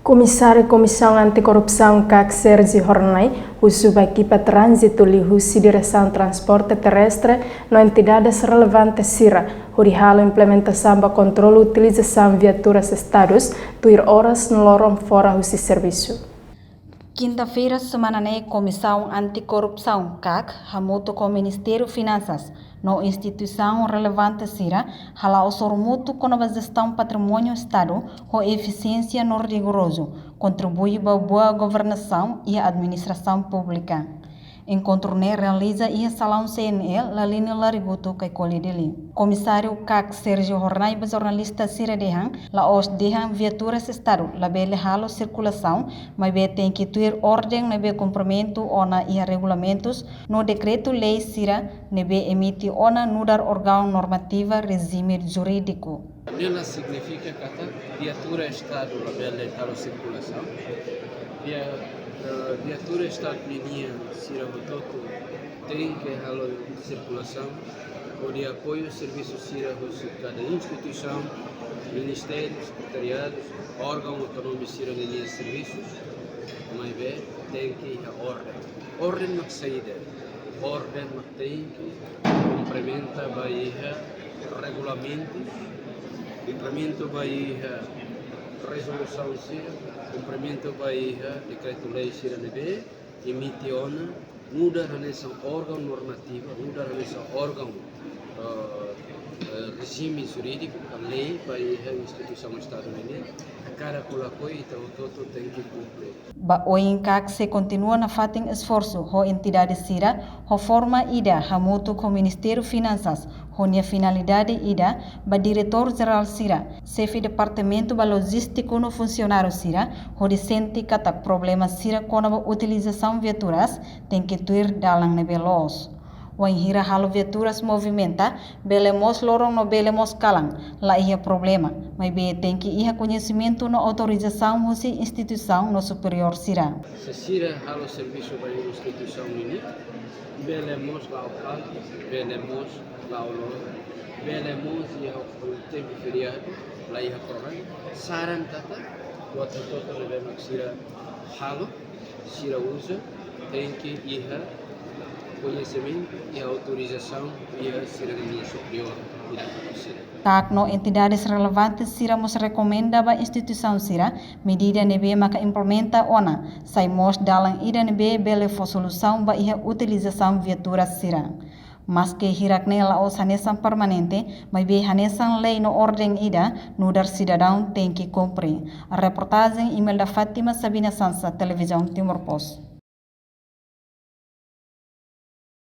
Comissário Comissão Anticorrupção CAC Sergio Hornay, o subequipa trânsito lihusi direção transporte terrestre na entidades relevantes CIRA, a implementação para controle e utilização de viaturas estados, tuir horas no lorong fora do serviço. Quinta-feira, semana né, Comissão Anticorrupção CAC, hamuto com o Ministério Finanças, na instituição relevante CIRA, hala o sormuto com a gestão patrimônio Estado, com eficiência no rigoroso, contribui para a boa governação e a administração pública. Encontro né realiza e salão CNL la linha lariguto que colhe dele. Comissário CAC Sergio Hornay, jornalista Cira Dehan, la os Dehan viaturas estado, la bele halo circulação, mas be tem que ter ordem na be cumprimento ona e regulamentos no decreto lei Cira ne be emite ona nudar órgão normativa regime jurídico. Nela significa que viatura estado la bele halo circulação. Viatura está linha Cira Botoco tem que halo circulação ou de apoio ao serviço Cira cada instituição, ministério, secretariados, órgão autonômico Cira linha de serviços, mas bem tem que a ordem não saída, ordem não tem que complementa baía regulamentos, complemento baía resolução Cira, cumprimento baía decreto-lei Cira NB, emite ona, muda nessa órgão normativo, muda nessa órgão regime jurídico, a lei baía instituição estadunidense, a cara colocou e todo tem que cumprir. O INCAC se continua na fatem esforço, a entidade Cira, a forma ida, a mutu com o Ministério Finanças, a finalidade ida, a diretor-geral Cira, chefe departamento ba logístico no funcionário Cira, o decente kata problema Cira com a utilização viaturas, tem que ter dalang nebelos. O hira halo viaturas movimenta, belemos lorong no belemos kalang, lá ia problema, mas be tem que ia conhecimento na autorização ou instituição no superior Cira. Se Cira halo serviço para a instituição ini, belemos lá o palco, belemos lá o loro, belemos ia o tempo feriado, lá ia correr, saran tata, buat todo levemos Cira halo, Cira usa, tem que ia conhecimento e a autorização e a cidadania superior. Tak no entidades relevantes Cira mos recomenda ba instituição Cira medida nebe maka implementa ona saimos dalang ida nebe bele fo solução ba ia utilização viaturas Cira. Mas que hirakne la os hanesan permanente, mas be hanesan lei no ordem ida, no dar cidadão tem que cumprir. A reportagem email da Fátima Sabina Sansa, Televisão Timor Post.